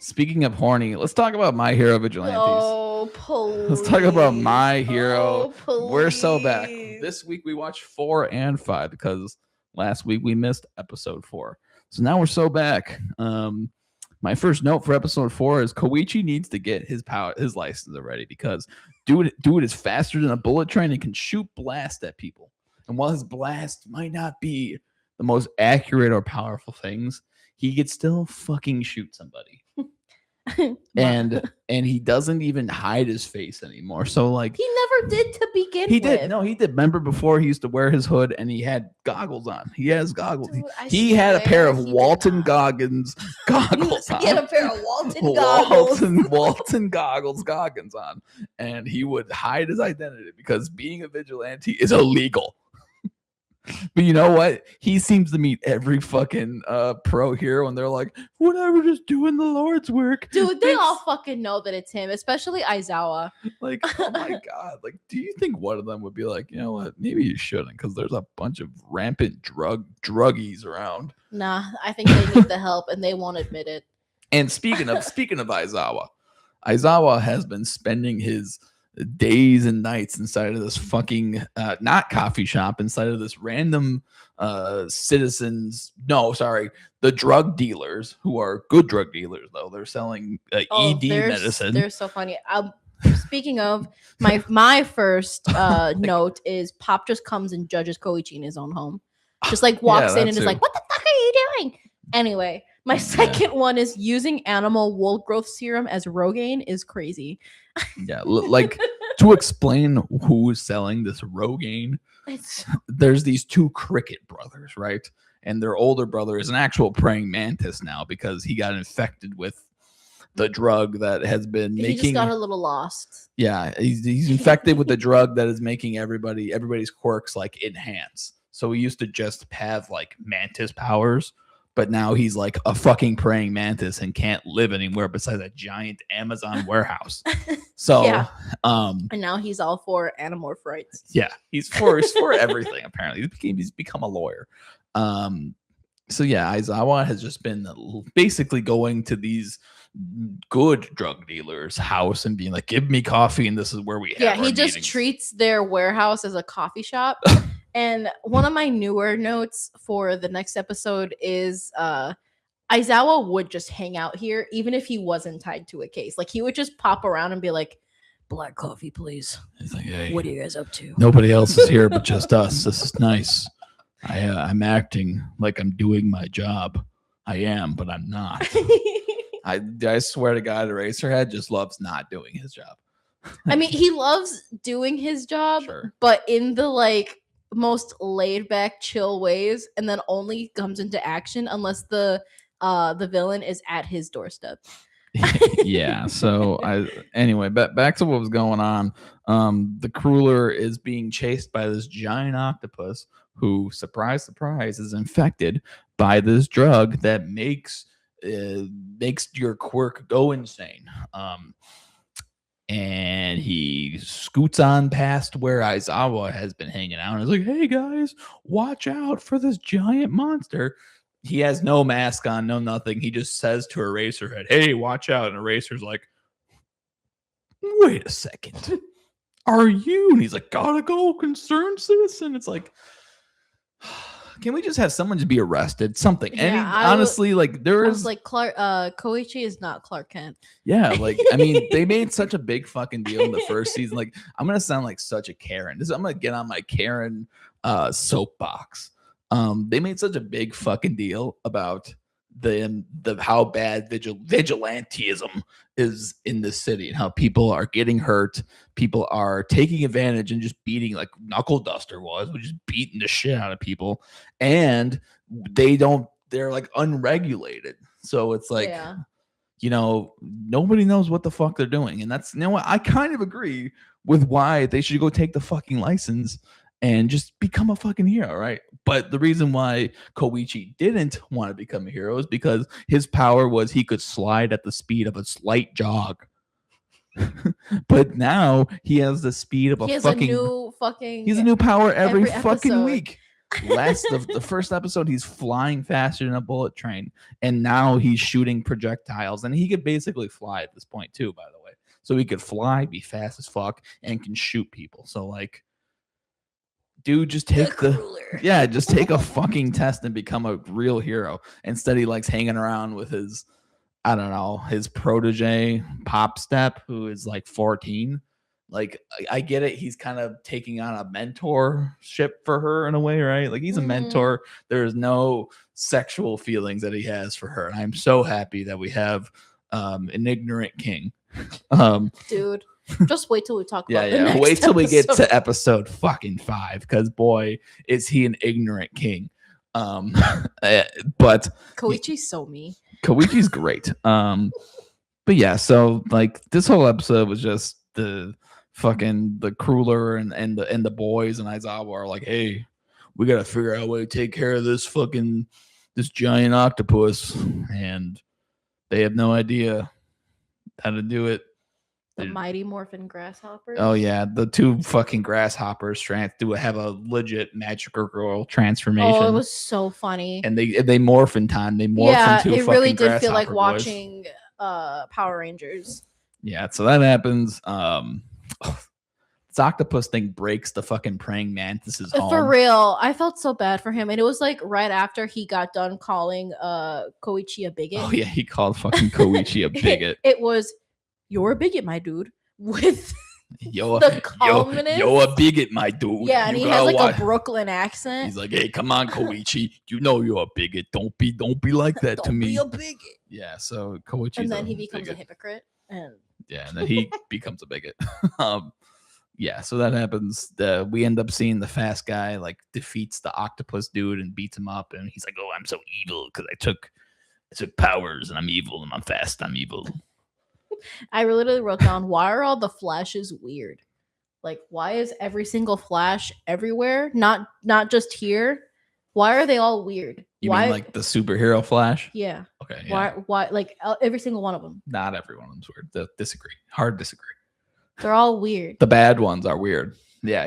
Speaking of horny, let's talk about My Hero Vigilantes. Oh, please. Let's talk about My Hero. Oh, We're so back. please. This week we watched 4 and 5 because last week we missed episode 4. So now we're so back. My first note for episode 4 is Koichi needs to get his license already because dude is faster than a bullet train and can shoot blast at people. And while his blast might not be the most accurate or powerful things, he could still fucking shoot somebody. and he doesn't even hide his face anymore. So like he never did to begin he with. did. No, he did. Remember before he used to wear his hood and he had goggles on. He has goggles. Dude, he had a pair of Walton Goggins goggles on. He had a pair of Walton goggles. Walton Goggins on. And he would hide his identity because being a vigilante is illegal. But you know what? He seems to meet every fucking pro hero, and they're like, whatever, just doing the Lord's work. Dude, they all fucking know that it's him, especially Aizawa. Like, oh my God. Like, do you think one of them would be like, you know what? Maybe you shouldn't, because there's a bunch of rampant druggies around. Nah, I think they need the help, and they won't admit it. And speaking of Aizawa has been spending his days and nights inside of this fucking not coffee shop, inside of this random the drug dealers, who are good drug dealers though. They're selling ED medicine. They're so funny. Speaking of, my first note is Pop just comes and judges Koichi in his own home, just like walks in and is like, what the fuck are you doing? Anyway, my second one is using animal wool growth serum as Rogaine is crazy. Yeah, like to explain who's selling this Rogaine, there's these 2 cricket brothers, right? And their older brother is an actual praying mantis now because he got infected with the drug that has been making. He just got a little lost. Yeah, he's infected with the drug that is making everybody's quirks like enhance. So he used to just have like mantis powers. But now he's like a fucking praying mantis and can't live anywhere besides a giant Amazon warehouse. So, yeah. And now he's all for animorph rights. Yeah, he's for everything. Apparently, he's become a lawyer. So yeah, Aizawa has just been basically going to these good drug dealers' house and being like, "Give me coffee, and this is where we have." Yeah, he just meetings. Treats their warehouse as a coffee shop. And one of my newer notes for the next episode is Aizawa would just hang out here even if he wasn't tied to a case. Like he would just pop around and be like, black coffee, please. He's like, hey, what are you guys up to? Nobody else is here but just us. This is nice. I'm acting like I'm doing my job. I am, but I'm not. I swear to God, Eraserhead just loves not doing his job. I mean, he loves doing his job, sure, but in the like most laid back, chill ways, and then only comes into action unless the villain is at his doorstep. Yeah. So anyway, back to what was going on. The Crueler is being chased by this giant octopus who, surprise, surprise, is infected by this drug that makes your quirk go insane. And he scoots on past where Aizawa has been hanging out and is like, hey guys, watch out for this giant monster. He has no mask on, no nothing. He just says to Eraserhead, hey, watch out. And Eraser's like, wait a second. Are you? And he's like, gotta go, concerned citizen. It's like, can we just have someone just be arrested? Something. Yeah, honestly, like there is like Koichi is not Clark Kent. Yeah, like I mean, they made such a big fucking deal in the first season. Like, I'm gonna sound like such a Karen. I'm gonna get on my Karen soapbox. They made such a big fucking deal about the how bad vigilantism is in this city and how people are getting hurt, people are taking advantage and just beating, like Knuckle Duster was just beating the shit out of people, and they're like unregulated. So it's like, you know, nobody knows what the fuck they're doing. And that's, you know what, I kind of agree with why they should go take the fucking license and just become a fucking hero, right? But the reason why Koichi didn't want to become a hero is because his power was he could slide at the speed of a slight jog. But now he has the speed of a fucking... He's a new power every fucking week. the first episode, he's flying faster than a bullet train, and now he's shooting projectiles, and he could basically fly at this point too, by the way. So he could fly, be fast as fuck, and can shoot people. So like, dude, just take just take a fucking test and become a real hero. Instead, he likes hanging around with his, I don't know, his protege Pop Step, who is like 14. Like, I get it. He's kind of taking on a mentorship for her in a way, right? Like, he's a mentor. There's no sexual feelings that he has for her. And I'm so happy that we have an ignorant king. Dude, just wait till we talk about the next wait till episode. we get to episode fucking 5, because boy, is he an ignorant king. But Koichi's so me. Koichi's great. But yeah, so like this whole episode was just the Crueler and the boys and Aizawa are like, hey, we gotta figure out a way to take care of this giant octopus, and they have no idea how to do it. The Mighty Morphin Grasshoppers. Oh yeah, the 2 fucking grasshoppers have a legit magical girl transformation. Oh, it was so funny. And they morph in time. They morph into it really did feel like boys. watching Power Rangers. Yeah, so that happens. This octopus thing breaks the fucking praying mantis's home. For real, I felt so bad for him, and it was like right after he got done calling Koichi a bigot. Oh yeah, he called fucking Koichi a bigot. It was, you're a bigot, my dude, with yo, the calmness. Yo, a bigot, my dude. Yeah, and he has like a Brooklyn accent. He's like, hey, come on, Koichi. You know you're a bigot. Don't be like that to me. Don't be a bigot. Yeah, so Koichi. And then he becomes a hypocrite. And then he becomes a bigot. Yeah, so that happens. We end up seeing the fast guy like defeats the octopus dude and beats him up, and he's like, "Oh, I'm so evil because I took powers and I'm evil and I'm fast. I'm evil." I literally wrote down, why are all the flashes weird? Like, why is every single flash everywhere? Not just here. Why are they all weird? You mean like the superhero Flash? Yeah. Okay. Yeah. Why? Like every single one of them. Not every one of them's weird. Disagree. Hard disagree. They're all weird. The bad ones are weird. Yeah.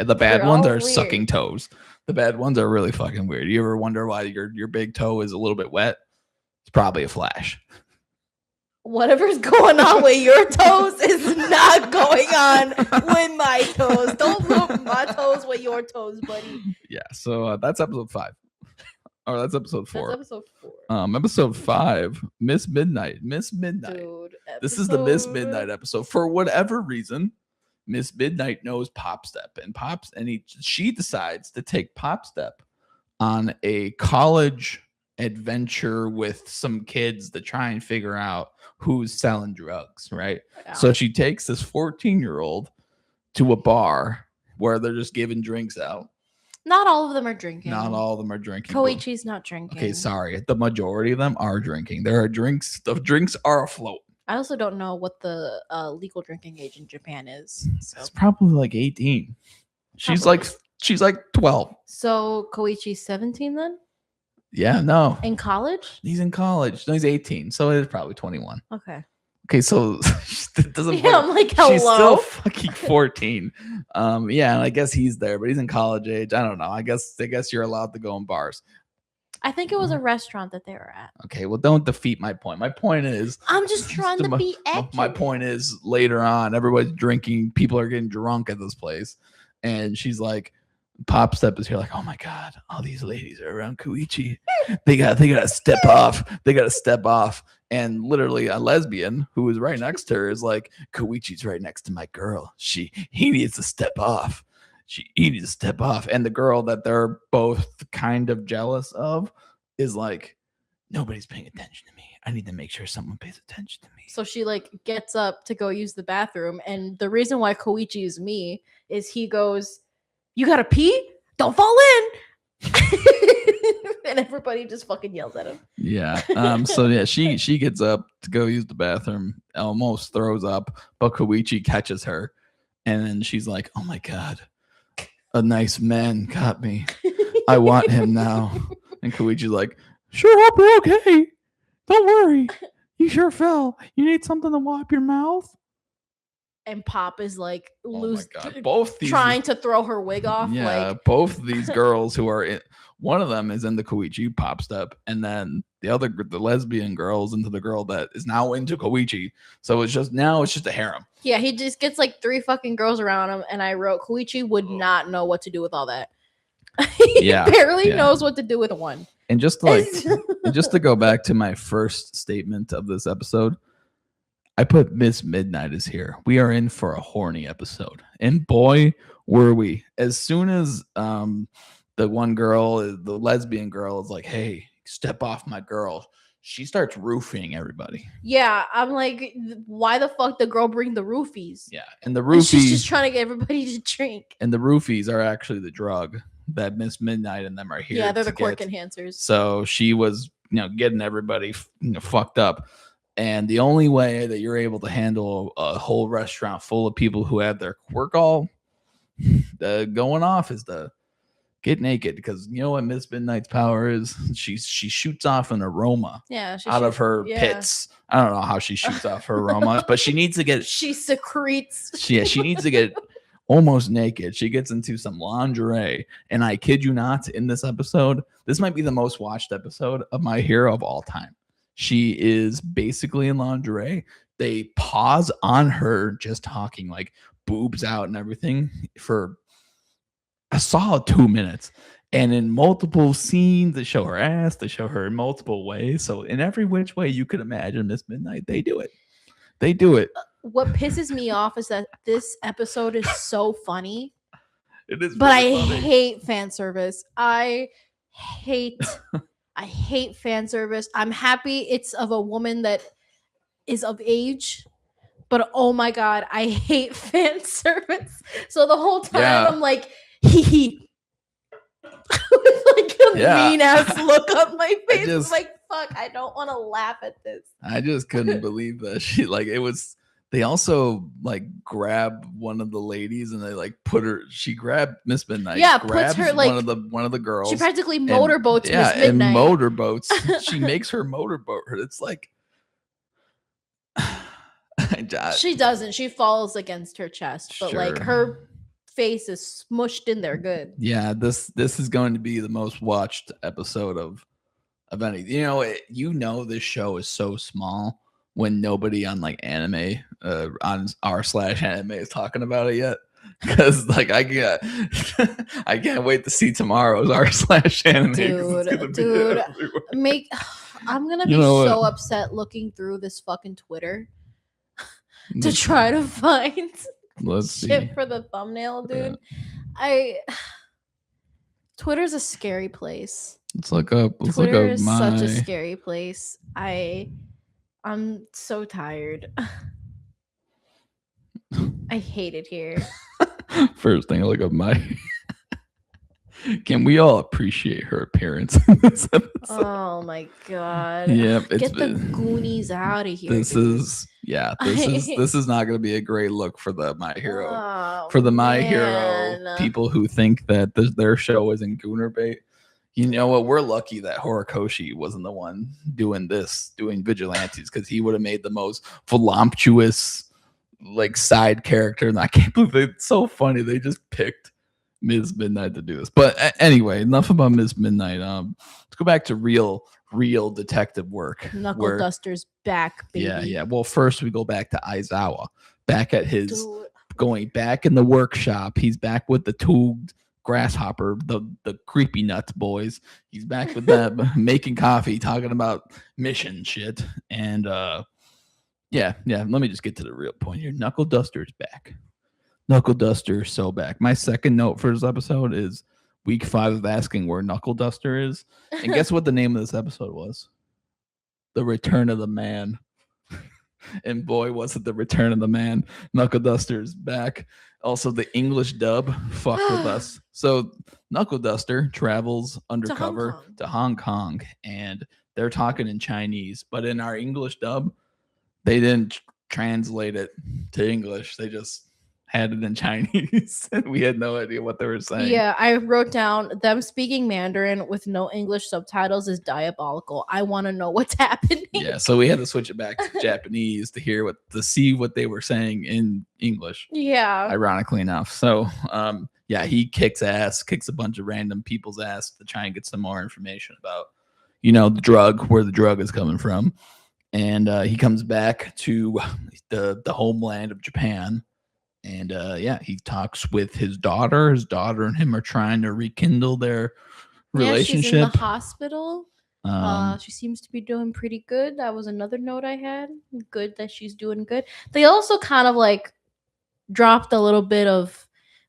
The bad ones are weird. Sucking toes. The bad ones are really fucking weird. You ever wonder why your big toe is a little bit wet? It's probably a flash. Whatever's going on with your toes is not going on with my toes. Don't put my toes with your toes, buddy. Yeah. So that's episode 5. Or that's episode 4. That's episode 4. Episode 5, Miss Midnight. Dude, this is the Miss Midnight episode. For whatever reason, Miss Midnight knows Pop Step, and she decides to take Pop Step on a college adventure with some kids to try and figure out who's selling drugs, right? Yeah. So she takes this 14-year-old to a bar where they're just giving drinks out. Not all of them are drinking. Not all of them are drinking. Koichi's not drinking. Okay, sorry. The majority of them are drinking. There are drinks. The drinks are afloat. I also don't know what the legal drinking age in Japan is. So. It's probably like 18. She's like 12. So Koichi's 17 then? Yeah, no. In college? He's in college. No, he's 18. So it is probably 21. Okay, so it doesn't. Yeah, I'm like, hello. She's still fucking 14. Yeah, and I guess he's there, but he's in college age. I don't know. I guess you're allowed to go in bars. I think it was a restaurant that they were at. Okay, well, don't defeat my point. My point is, I'm just trying to be accurate. My point is, later on, everybody's drinking. People are getting drunk at this place, and she's like, Pop Step is here, like, oh my god, all these ladies are around Koichi. They gotta step off. They gotta step off. And literally, a lesbian who is right next to her is like, Koichi's right next to my girl. He needs to step off. He needs to step off. And the girl that they're both kind of jealous of is like, nobody's paying attention to me. I need to make sure someone pays attention to me. So she like gets up to go use the bathroom, and the reason why Koichi is me is he goes, you gotta pee? Don't fall in. And everybody just fucking yells at him. Yeah. So yeah, she gets up to go use the bathroom, almost throws up, but Koichi catches her, and then she's like, oh my god, a nice man caught me. I want him now. And Koichi's like, sure, hope you're okay. Don't worry. You sure fell. You need something to wipe your mouth? and Pop is like both these trying to throw her wig off. Yeah, like both these girls who are in, one of them is into Koichi, Pop Step, and then the lesbian girl is into the girl that is now into Koichi. So it's just a harem. Yeah, he just gets like 3 fucking girls around him, and I wrote Koichi would not know what to do with all that. He barely knows what to do with one. And just to go back to my first statement of this episode, I put Miss Midnight is here. We are in for a horny episode. And boy, were we. As soon as the one girl, the lesbian girl, is like, hey, step off my girl, she starts roofing everybody. Yeah, I'm like, why the fuck the girl bring the roofies? Yeah, and the roofies. And she's just trying to get everybody to drink. And the roofies are actually the drug that Miss Midnight and them are here. Yeah, they're the quirk enhancers. So she was, getting everybody fucked up. And the only way that you're able to handle a whole restaurant full of people who have their quirk all going off is to get naked, because you know what Miss Midnight's power is? She shoots off an aroma out of her pits. I don't know how she shoots off her aroma, but she needs to get. She secretes. She needs to get almost naked. She gets into some lingerie, and I kid you not, in this episode, this might be the most watched episode of My Hero of all time. She is basically in lingerie. They pause on her just talking, like boobs out and everything, for a solid 2 minutes. And in multiple scenes, they show her ass, they show her in multiple ways. So in every which way you could imagine Miss Midnight, they do it. They do it. What pisses me off is that this episode is so funny. It is, but I hate fan service. I hate fan service. I'm happy it's of a woman that is of age, but oh my god, I hate fan service. So the whole time I'm like, hee with like a mean ass look on my face. I'm like, fuck, I don't want to laugh at this. I just couldn't believe that they also like grab one of the ladies and they like she grabbed Miss Midnight. Yeah, puts her like one of the girls. She practically motorboats Miss Midnight. And motorboats. She makes her motorboat her. It's like she doesn't. She falls against her chest, but like her face is smushed in there good. Yeah, this is going to be the most watched episode of any. This show is so small when nobody on like anime on r/anime is talking about it yet, because like I can't wait to see tomorrow's r/anime. Dude, I'm gonna be so upset looking through this fucking Twitter to try to find shit for the thumbnail, dude. Twitter's a scary place. Twitter is such a scary place. I'm so tired. I hate it here. First thing I look up can we all appreciate her appearance in this episode? Oh my god. Yep. Get the Goonies out of here. This is not going to be a great look for the My Hero. For the My Hero people who think that their show isn't Gooner bait. You know what? We're lucky that Horikoshi wasn't the one doing Vigilantes, because he would have made the most voluptuous like side character. And I can't believe it's so funny. They just picked Ms. Midnight to do this. But anyway, enough about Ms. Midnight. Let's go back to real detective work. Knuckle Duster's back, baby. Yeah. Well, first we go back to Aizawa, back at going back in the workshop. He's back with the two grasshopper, the creepy nuts boys. He's back with them making coffee, talking about mission shit. And let me just get to the real point here. Knuckle Duster's back. Knuckle Duster is so back. My second note for this episode is week 5 of asking where Knuckle Duster is. And guess what the name of this episode was? The Return of the Man. And boy, was it the Return of the Man. Knuckle Duster is back. Also, the English dub fucked with us. So Knuckle Duster travels undercover to Hong Kong, and they're talking in Chinese. But in our English dub, they didn't translate it to English. They just had it in Chinese, and we had no idea what they were saying. Yeah, I wrote down them speaking Mandarin with no English subtitles is diabolical. I want to know what's happening. Yeah, so we had to switch it back to Japanese to see what they were saying in English. Yeah. Ironically enough. So yeah, he kicks a bunch of random people's ass to try and get some more information about, the drug, where the drug is coming from. And he comes back to the homeland of Japan. And yeah, he talks with his daughter. His daughter and him are trying to rekindle their relationship. She's in the hospital. She seems to be doing pretty good. That was another note I had. Good that she's doing good. They also kind of like dropped a little bit of.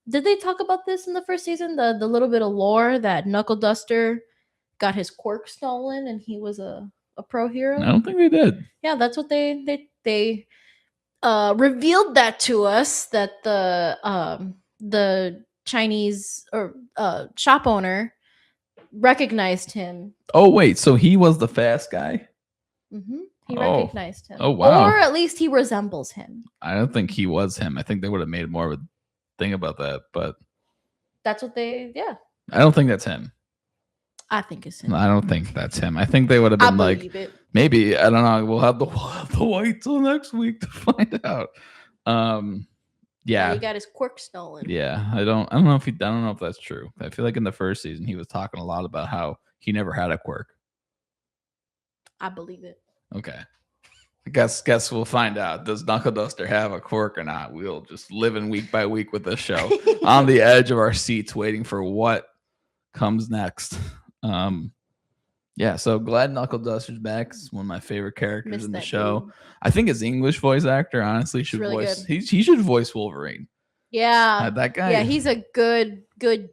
Did they talk about this in the first season? The little bit of lore that Knuckle Duster got his quirk stolen and he was a pro hero. I don't think they did. Yeah, that's what they revealed that to us, that the Chinese or shop owner recognized him. Oh wait, so he was the fast guy? Mm-hmm. He recognized him. Oh wow. Or at least he resembles him. I don't think he was him. I think they would have made more of a thing about that, but that's what yeah. I don't think that's him. I think it's him. I don't think that's him. I think they would have been like, maybe, I don't know. We'll have the wait till next week to find out. Yeah, he got his quirk stolen. Yeah, I don't know if that's true. I feel like in the first season he was talking a lot about how he never had a quirk. I believe it. Okay, I guess we'll find out. Does Knuckle Duster have a quirk or not? We'll just live in week by week with this show on the edge of our seats, waiting for what comes next. Yeah, so glad Knuckle Duster's back. It's one of my favorite characters in the show. Dude. I think his English voice actor honestly should really voice. He should voice Wolverine. Yeah, that guy. Yeah, he's a good,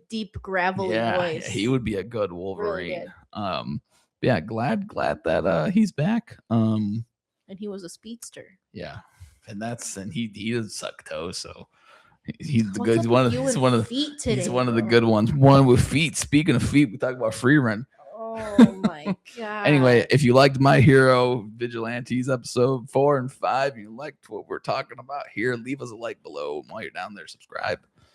deep, gravelly voice. Yeah, he would be a good Wolverine. Really good. Yeah, glad that he's back. And he was a speedster. Yeah, and he does suck toes, so. He's the good one. He's one of the good ones. One with feet. Speaking of feet, we talk about free run. Oh my god. Anyway, if you liked My Hero Vigilantes episode 4 and 5, and you liked what we're talking about here, leave us a like below. And while you're down there, subscribe.